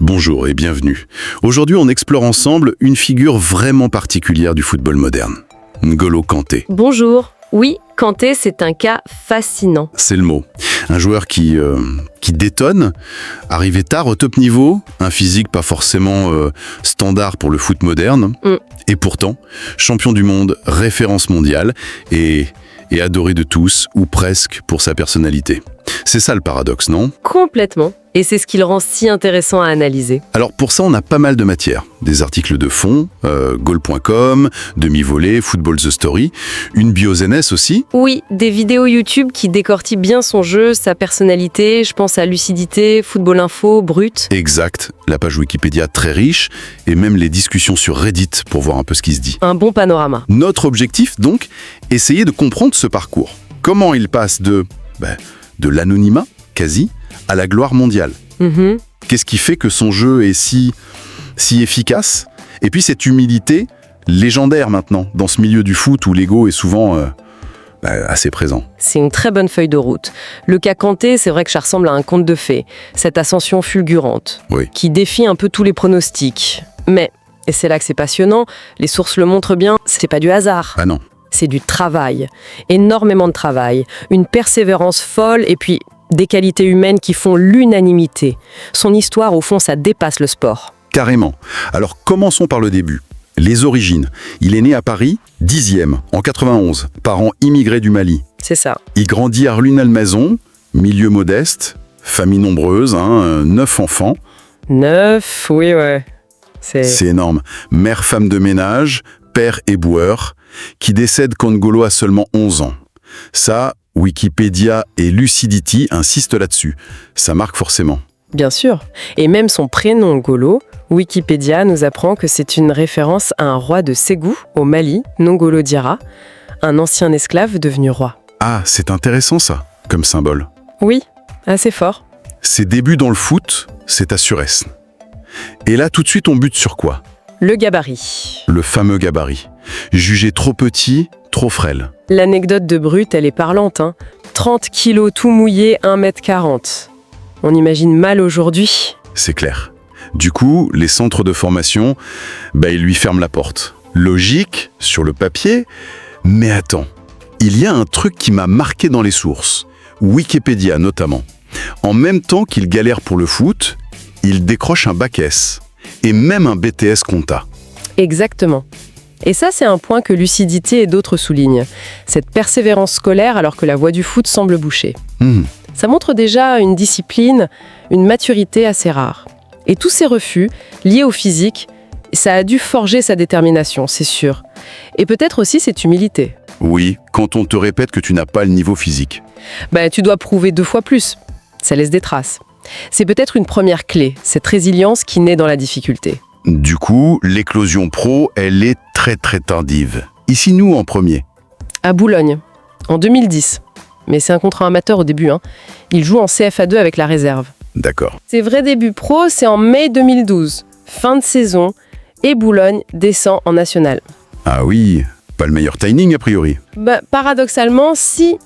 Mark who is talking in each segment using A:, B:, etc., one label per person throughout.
A: Bonjour et bienvenue. Aujourd'hui, on explore ensemble une figure vraiment particulière du football moderne. N'Golo Kanté.
B: Bonjour. Oui, Kanté, c'est un cas fascinant.
A: C'est le mot. Un joueur qui détonne, arrivé tard au top niveau, un physique pas forcément standard pour le foot moderne, et pourtant, champion du monde, référence mondiale, et adoré de tous, ou presque, pour sa personnalité. C'est ça le paradoxe, non ?
B: Complètement. Et c'est ce qui le rend si intéressant à analyser.
A: Alors pour ça, on a pas mal de matières. Des articles de fond, goal.com, demi-volée, Football The Story, une bioZNS aussi.
B: Oui, des vidéos YouTube qui décortient bien son jeu, sa personnalité, je pense à Lucidité, Football Info, Brut.
A: Exact, la page Wikipédia très riche, et même les discussions sur Reddit pour voir un peu ce qui se dit.
B: Un bon panorama.
A: Notre objectif donc, essayer de comprendre ce parcours. Comment il passe de l'anonymat, quasi, à la gloire mondiale. Qu'est-ce qui fait que son jeu est si efficace ? Et puis cette humilité légendaire maintenant, dans ce milieu du foot où l'ego est souvent assez présent.
B: C'est une très bonne feuille de route. Le cas Kanté, c'est vrai que ça ressemble à un conte de fées. Cette ascension fulgurante, qui défie un peu tous les pronostics. Mais, et c'est là que c'est passionnant, les sources le montrent bien, c'est pas du hasard.
A: Ah non.
B: C'est du travail. Énormément de travail. Une persévérance folle et puis des qualités humaines qui font l'unanimité. Son histoire, au fond, ça dépasse le sport.
A: Carrément. Alors, commençons par le début. Les origines. Il est né à Paris, 10e, en 91, parents immigrés du Mali.
B: C'est ça.
A: Il grandit à Rueil-Malmaison, milieu modeste, famille nombreuse, 9 enfants.
B: 9, oui, ouais.
A: C'est énorme. Mère, femme de ménage, père éboueur, qui décède quand N'Golo a seulement 11 ans. Ça, Wikipédia et Lucidity insistent là-dessus. Ça marque forcément.
B: Bien sûr. Et même son prénom N'Golo, Wikipédia nous apprend que c'est une référence à un roi de Ségou, au Mali, N'Golo Diarra, un ancien esclave devenu roi.
A: Ah, c'est intéressant ça, comme symbole.
B: Oui, assez fort.
A: Ses débuts dans le foot, c'est à Suresnes. Et là, tout de suite, on bute sur quoi ?
B: Le gabarit.
A: Le fameux gabarit. Jugé trop petit, trop frêle.
B: L'anecdote de Brut, elle est parlante. 30 kilos tout mouillé, 1m40. On imagine mal aujourd'hui.
A: C'est clair. Du coup, les centres de formation, ils lui ferment la porte. Logique, sur le papier, mais attends. Il y a un truc qui m'a marqué dans les sources. Wikipédia notamment. En même temps qu'il galère pour le foot, il décroche un bac S. Et même un BTS compta.
B: Exactement. Et ça, c'est un point que Lucidité et d'autres soulignent. Cette persévérance scolaire alors que la voie du foot semble bouchée. Ça montre déjà une discipline, une maturité assez rare. Et tous ces refus, liés au physique, ça a dû forger sa détermination, c'est sûr. Et peut-être aussi cette humilité.
A: Oui, quand on te répète que tu n'as pas le niveau physique.
B: Tu dois prouver 2 fois plus. Ça laisse des traces. C'est peut-être une première clé, cette résilience qui naît dans la difficulté.
A: Du coup, l'éclosion pro, elle est très très tardive. Ici, nous, en premier.
B: À Boulogne, en 2010. Mais c'est un contrat amateur au début. Il joue en CFA2 avec la réserve.
A: D'accord.
B: Ses vrais débuts pro, c'est en mai 2012. Fin de saison, et Boulogne descend en national.
A: Ah oui, pas le meilleur timing a priori.
B: Paradoxalement, si.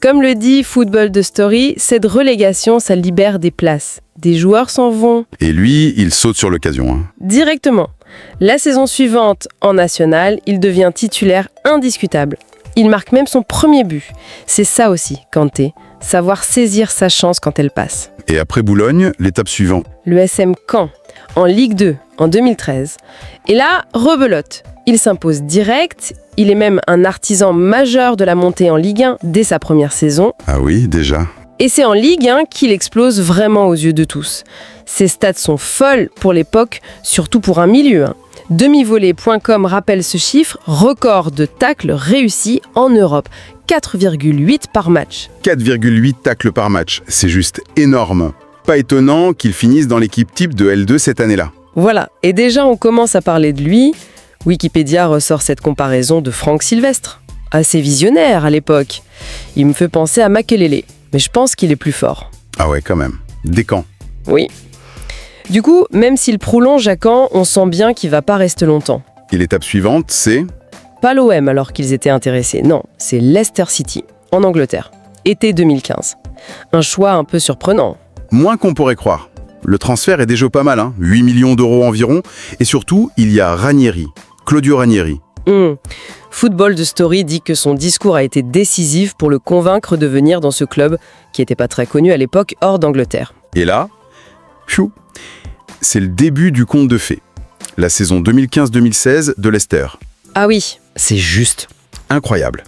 B: Comme le dit Football The Story, cette relégation, ça libère des places. Des joueurs s'en vont.
A: Et lui, il saute sur l'occasion.
B: Directement. La saison suivante, en national, il devient titulaire indiscutable. Il marque même son premier but. C'est ça aussi, Kanté. Savoir saisir sa chance quand elle passe.
A: Et après Boulogne, l'étape suivante.
B: Le SM Caen, en Ligue 2, en 2013. Et là, rebelote. Il s'impose direct. Il est même un artisan majeur de la montée en Ligue 1 dès sa première saison.
A: Ah oui, déjà.
B: Et c'est en Ligue 1 qu'il explose vraiment aux yeux de tous. Ses stats sont folles pour l'époque, surtout pour un milieu. Demivolée.com rappelle ce chiffre, record de tacles réussis en Europe. 4,8 par match.
A: 4,8 tacles par match, c'est juste énorme. Pas étonnant qu'il finisse dans l'équipe type de L2 cette année-là.
B: Voilà, et déjà on commence à parler de lui. Wikipédia ressort cette comparaison de Franck Sylvestre. Assez visionnaire à l'époque. Il me fait penser à Makelele, mais je pense qu'il est plus fort.
A: Ah ouais, quand même. Descamps.
B: Oui. Du coup, même s'il prolonge à Caen, on sent bien qu'il va pas rester longtemps.
A: Et l'étape suivante, c'est...
B: Pas l'OM alors qu'ils étaient intéressés, non, c'est Leicester City, en Angleterre, été 2015. Un choix un peu surprenant.
A: Moins qu'on pourrait croire. le transfert est déjà pas mal, 8 millions d'euros environ. Et surtout, il y a Ranieri, Claudio Ranieri.
B: Football The Story dit que son discours a été décisif pour le convaincre de venir dans ce club, qui n'était pas très connu à l'époque, hors d'Angleterre.
A: Et là, c'est le début du conte de fées. La saison 2015-2016 de Leicester.
B: Ah oui, c'est juste.
A: Incroyable.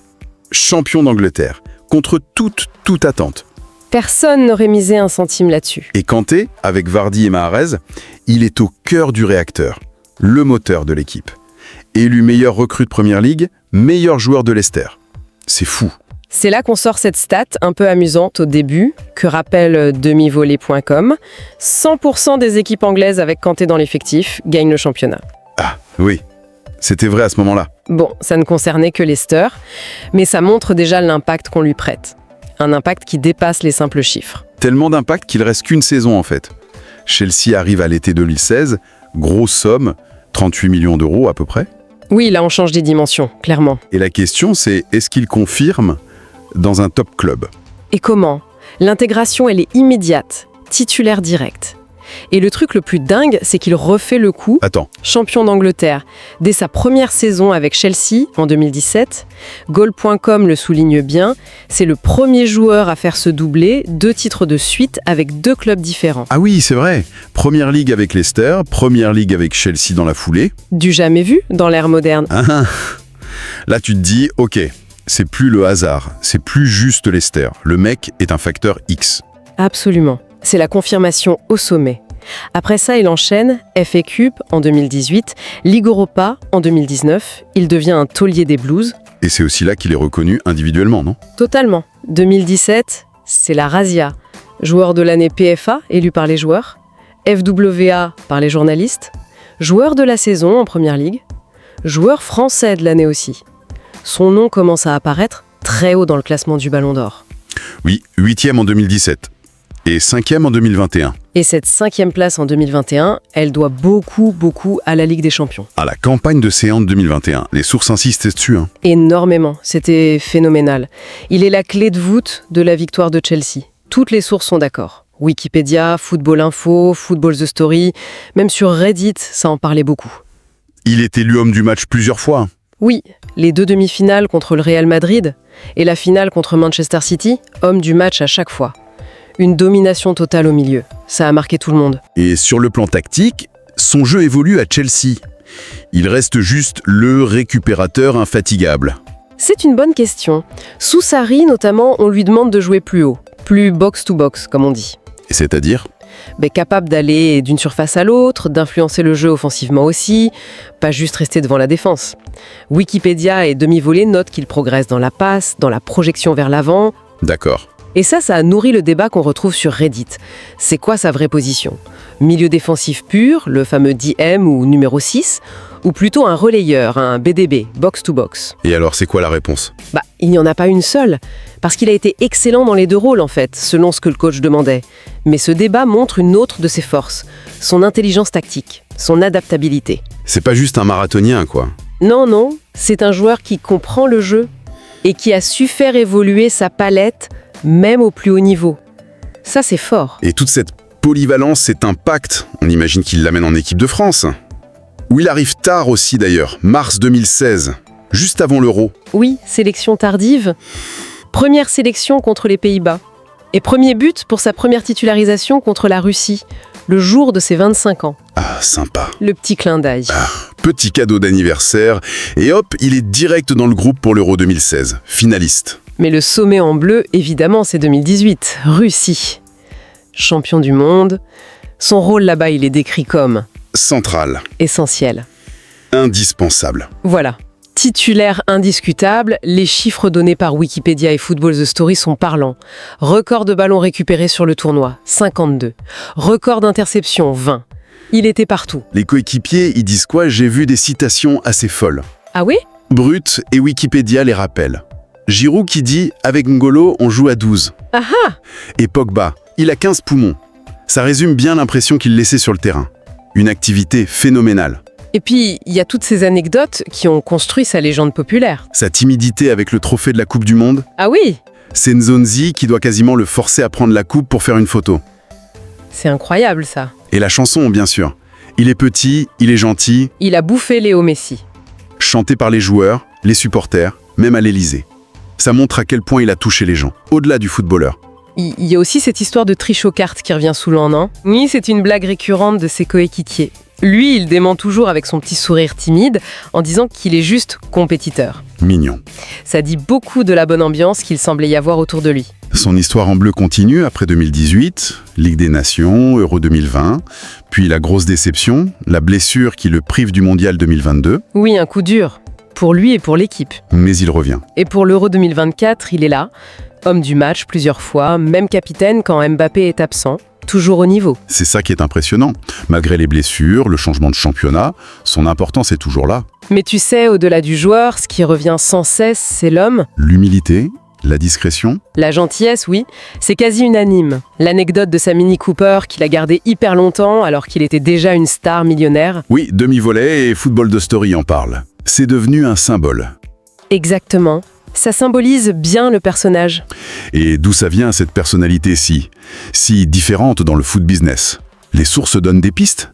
A: Champion d'Angleterre, contre toute attente.
B: Personne n'aurait misé un centime là-dessus.
A: Et Kanté, avec Vardy et Mahrez, il est au cœur du réacteur, le moteur de l'équipe. Élu meilleur recrue de Première Ligue, meilleur joueur de Leicester. C'est fou.
B: C'est là qu'on sort cette stat un peu amusante au début, que rappelle demivolée.com. 100% des équipes anglaises avec Kanté dans l'effectif gagnent le championnat.
A: Ah, oui. C'était vrai à ce moment-là.
B: Bon, ça ne concernait que Leicester, mais ça montre déjà l'impact qu'on lui prête. Un impact qui dépasse les simples chiffres.
A: Tellement d'impact qu'il reste qu'une saison en fait. Chelsea arrive à l'été 2016, grosse somme, 38 millions d'euros à peu près.
B: Oui, là on change des dimensions, clairement.
A: Et la question c'est, est-ce qu'il confirme dans un top club?
B: Et comment? L'intégration, elle est immédiate, titulaire direct. Et le truc le plus dingue, c'est qu'il refait le coup.
A: Attends.
B: Champion d'Angleterre, dès sa première saison avec Chelsea en 2017. Goal.com le souligne bien, c'est le premier joueur à faire ce doublé, 2 titres de suite avec 2 clubs différents.
A: Ah oui, c'est vrai. Première Ligue avec Leicester, Première Ligue avec Chelsea dans la foulée.
B: Du jamais vu dans l'ère moderne.
A: Là tu te dis, ok, c'est plus le hasard, c'est plus juste Leicester. Le mec est un facteur X.
B: Absolument. C'est la confirmation au sommet. Après ça, il enchaîne FA Cup en 2018, Ligue Europa en 2019. Il devient un taulier des Blues.
A: Et c'est aussi là qu'il est reconnu individuellement, non?
B: Totalement. 2017, c'est la razzia. Joueur de l'année PFA, élu par les joueurs. FWA par les journalistes. Joueur de la saison en Première Ligue. Joueur français de l'année aussi. Son nom commence à apparaître très haut dans le classement du Ballon d'Or.
A: Oui, 8e en 2017. Et 5e en 2021.
B: Et cette 5e place en 2021, elle doit beaucoup à la Ligue des Champions.
A: À la campagne de Séance 2021. Les sources insistent dessus.
B: Énormément. C'était phénoménal. Il est la clé de voûte de la victoire de Chelsea. Toutes les sources sont d'accord. Wikipédia, Football Info, Football The Story, même sur Reddit, ça en parlait beaucoup.
A: Il est élu homme du match plusieurs fois.
B: Oui, les 2 demi-finales contre le Real Madrid et la finale contre Manchester City, homme du match à chaque fois. Une domination totale au milieu. Ça a marqué tout le monde.
A: Et sur le plan tactique, son jeu évolue à Chelsea. Il reste juste le récupérateur infatigable.
B: C'est une bonne question. Sous Sarri, notamment, on lui demande de jouer plus haut. Plus box-to-box, comme on dit.
A: Et c'est-à-dire ?
B: Capable d'aller d'une surface à l'autre, d'influencer le jeu offensivement aussi, pas juste rester devant la défense. Wikipédia et Demi-Volée notent qu'il progresse dans la passe, dans la projection vers l'avant.
A: D'accord.
B: Et ça a nourri le débat qu'on retrouve sur Reddit. C'est quoi sa vraie position? Milieu défensif pur, le fameux DM ou numéro 6, ou plutôt un relayeur, un BDB, box-to-box?
A: Et alors, c'est quoi la réponse?
B: Il n'y en a pas une seule, parce qu'il a été excellent dans les 2 rôles en fait, selon ce que le coach demandait. Mais ce débat montre une autre de ses forces, son intelligence tactique, son adaptabilité.
A: C'est pas juste un marathonien, quoi.
B: Non, c'est un joueur qui comprend le jeu et qui a su faire évoluer sa palette même au plus haut niveau. Ça, c'est fort.
A: Et toute cette polyvalence, cet impact, on imagine qu'il l'amène en équipe de France. Où il arrive tard aussi d'ailleurs, mars 2016, juste avant l'Euro.
B: Oui, sélection tardive. Première sélection contre les Pays-Bas. Et premier but pour sa première titularisation contre la Russie, le jour de ses 25 ans.
A: Ah, sympa.
B: Le petit clin d'œil.
A: Petit cadeau d'anniversaire, et hop, il est direct dans le groupe pour l'Euro 2016, finaliste.
B: Mais le sommet en bleu, évidemment, c'est 2018, Russie. Champion du monde. Son rôle là-bas, il est décrit comme
A: central.
B: Essentiel.
A: Indispensable.
B: Voilà. Titulaire indiscutable, les chiffres donnés par Wikipédia et Football The Story sont parlants. Record de ballons récupérés sur le tournoi, 52. Record d'interception, 20. Il était partout.
A: Les coéquipiers, ils disent quoi? J'ai vu des citations assez folles.
B: Ah oui?
A: Brut et Wikipédia les rappellent. Giroud qui dit « Avec N'Golo, on joue à 12 ».
B: Ah ah!
A: Et Pogba, il a 15 poumons. Ça résume bien l'impression qu'il laissait sur le terrain. Une activité phénoménale.
B: Et puis, il y a toutes ces anecdotes qui ont construit sa légende populaire.
A: Sa timidité avec le trophée de la Coupe du Monde.
B: Ah oui?
A: C'est Nzonzi qui doit quasiment le forcer à prendre la coupe pour faire une photo.
B: C'est incroyable ça.
A: Et la chanson, bien sûr. Il est petit, il est gentil,
B: Il a bouffé Léo Messi.
A: chanté par les joueurs, les supporters, même à l'Élysée. Ça montre à quel point il a touché les gens, au-delà du footballeur.
B: Il y a aussi cette histoire de triche aux cartes qui revient souvent, non? Oui, c'est une blague récurrente de ses coéquipiers. Lui, il dément toujours avec son petit sourire timide en disant qu'il est juste compétiteur.
A: Mignon.
B: Ça dit beaucoup de la bonne ambiance qu'il semblait y avoir autour de lui.
A: Son histoire en bleu continue après 2018, Ligue des Nations, Euro 2020, puis la grosse déception, la blessure qui le prive du Mondial 2022,
B: Oui, un coup dur. Pour lui et pour l'équipe.
A: mais il revient.
B: Et pour l'Euro 2024, il est là. Homme du match plusieurs fois, même capitaine quand Mbappé est absent. Toujours au niveau.
A: C'est ça qui est impressionnant. Malgré les blessures, le changement de championnat, son importance est toujours là.
B: Mais tu sais, au-delà du joueur, ce qui revient sans cesse, c'est l'homme.
A: L'humilité, la discrétion,
B: La gentillesse, oui, c'est quasi unanime. L'anecdote de sa Mini Cooper qu'il a gardée hyper longtemps alors qu'il était déjà une star millionnaire.
A: oui, demi-volet et Football de Story en parle. C'est devenu un symbole.
B: Exactement. Ça symbolise bien le personnage.
A: Et d'où ça vient cette personnalité si différente dans le foot business? Les sources donnent des pistes?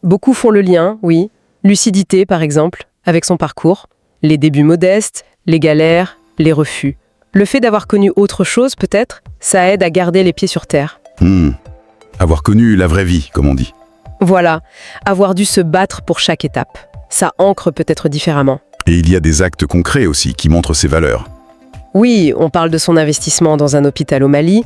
B: Beaucoup font le lien, oui. Lucidité, par exemple, avec son parcours. Les débuts modestes, les galères, les refus. Le fait d'avoir connu autre chose, peut-être, ça aide à garder les pieds sur terre.
A: Avoir connu la vraie vie, comme on dit.
B: Voilà, avoir dû se battre pour chaque étape. Ça ancre peut-être différemment.
A: Et il y a des actes concrets aussi qui montrent ses valeurs.
B: Oui, on parle de son investissement dans un hôpital au Mali,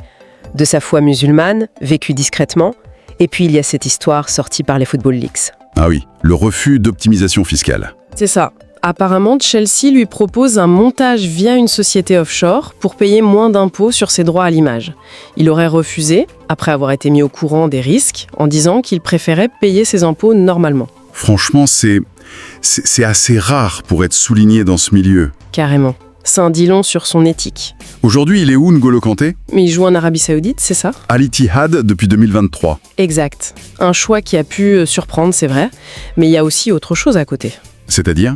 B: de sa foi musulmane, vécue discrètement, et puis il y a cette histoire sortie par les Football Leaks.
A: Ah oui, le refus d'optimisation fiscale.
C: C'est ça. Apparemment, Chelsea lui propose un montage via une société offshore pour payer moins d'impôts sur ses droits à l'image. Il aurait refusé, après avoir été mis au courant des risques, en disant qu'il préférait payer ses impôts normalement.
A: Franchement, c'est assez rare pour être souligné dans ce milieu.
C: Carrément. C'est un dit long sur son éthique.
A: Aujourd'hui, il est où N'Golo Kanté?
C: Mais il joue en Arabie Saoudite, c'est ça?
A: Al Ittihad depuis 2023.
C: Exact. Un choix qui a pu surprendre, c'est vrai, mais il y a aussi autre chose à côté.
A: C'est-à-dire?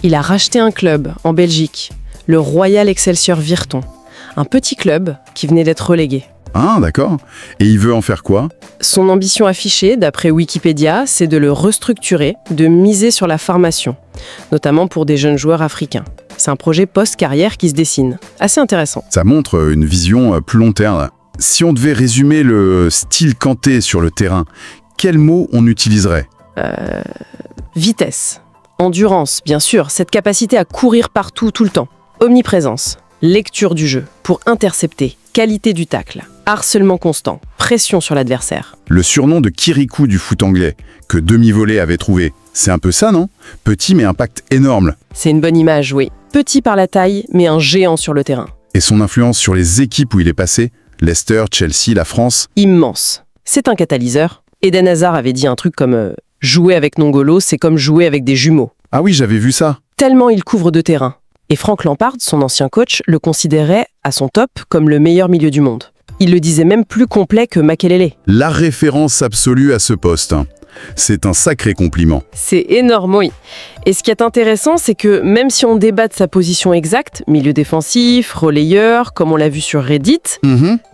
C: Il a racheté un club en Belgique, le Royal Excelsior Virton. Un petit club qui venait d'être relégué.
A: Ah, d'accord. Et il veut en faire quoi?
C: Son ambition affichée, d'après Wikipédia, c'est de le restructurer, de miser sur la formation, notamment pour des jeunes joueurs africains. C'est un projet post-carrière qui se dessine. Assez intéressant.
A: Ça montre une vision plus long terme. Si on devait résumer le style Kanté sur le terrain, quel mot on utiliserait?
C: Vitesse, endurance, bien sûr, cette capacité à courir partout tout le temps. Omniprésence, lecture du jeu, pour intercepter, qualité du tacle, harcèlement constant, pression sur l'adversaire.
A: Le surnom de Kirikou du foot anglais, que Demi-Volé avait trouvé, c'est un peu ça, non? Petit mais impact énorme.
C: C'est une bonne image, oui. Petit par la taille, mais un géant sur le terrain.
A: Et son influence sur les équipes où il est passé, Leicester, Chelsea, la France,
C: Immense. C'est un catalyseur. Eden Hazard avait dit un truc comme jouer avec N'Golo, c'est comme jouer avec des jumeaux.
A: ah oui, j'avais vu ça.
C: Tellement il couvre de terrain. Et Frank Lampard, son ancien coach, le considérait, à son top, comme le meilleur milieu du monde. Il le disait même plus complet que Makelele.
A: La référence absolue à ce poste. C'est un sacré compliment.
C: C'est énorme, oui. Et ce qui est intéressant, c'est que même si on débat de sa position exacte, milieu défensif, relayeur, comme on l'a vu sur Reddit,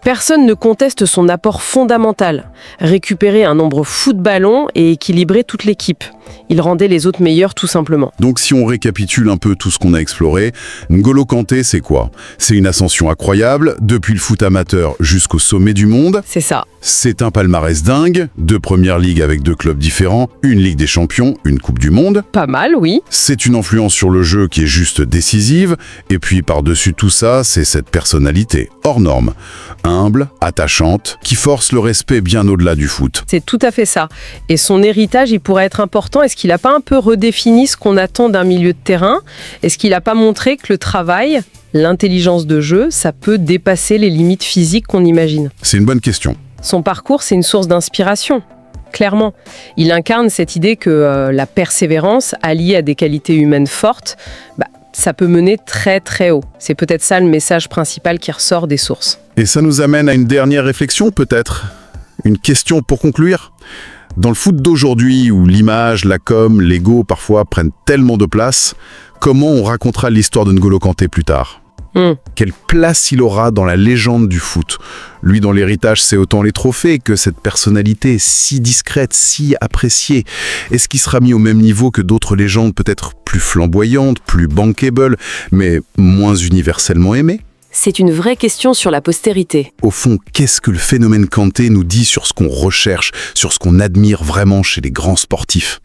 C: personne ne conteste son apport fondamental. Récupérer un nombre fou de ballons et équilibrer toute l'équipe. Il rendait les autres meilleurs tout simplement.
A: Donc si on récapitule un peu tout ce qu'on a exploré, N'Golo Kanté, c'est quoi? C'est une ascension incroyable, depuis le foot amateur jusqu'au sommet du monde.
B: C'est ça.
A: C'est un palmarès dingue, 2 premières ligues avec 2 clubs différents, une Ligue des Champions, une Coupe du Monde.
B: Pas mal, oui.
A: C'est une influence sur le jeu qui est juste décisive, et puis par-dessus tout ça, c'est cette personnalité hors norme, humble, attachante, qui force le respect bien au-delà du foot.
B: C'est tout à fait ça. Et son héritage, il pourrait être important. Est-ce qu'il n'a pas un peu redéfini ce qu'on attend d'un milieu de terrain? Est-ce qu'il n'a pas montré que le travail, l'intelligence de jeu, ça peut dépasser les limites physiques qu'on imagine?
A: C'est une bonne question.
B: Son parcours, c'est une source d'inspiration. Clairement, il incarne cette idée que la persévérance, alliée à des qualités humaines fortes, ça peut mener très très haut. C'est peut-être ça le message principal qui ressort des sources.
A: Et ça nous amène à une dernière réflexion peut-être? Une question pour conclure? Dans le foot d'aujourd'hui, où l'image, la com, l'ego parfois prennent tellement de place, comment on racontera l'histoire de N'Golo Kanté plus tard? Quelle place il aura dans la légende du foot? Lui, dans l'héritage, c'est autant les trophées que cette personnalité si discrète, si appréciée. Est-ce qu'il sera mis au même niveau que d'autres légendes peut-être plus flamboyantes, plus bankable, mais moins universellement aimées?
C: C'est une vraie question sur la postérité.
A: Au fond, qu'est-ce que le phénomène Kanté nous dit sur ce qu'on recherche, sur ce qu'on admire vraiment chez les grands sportifs?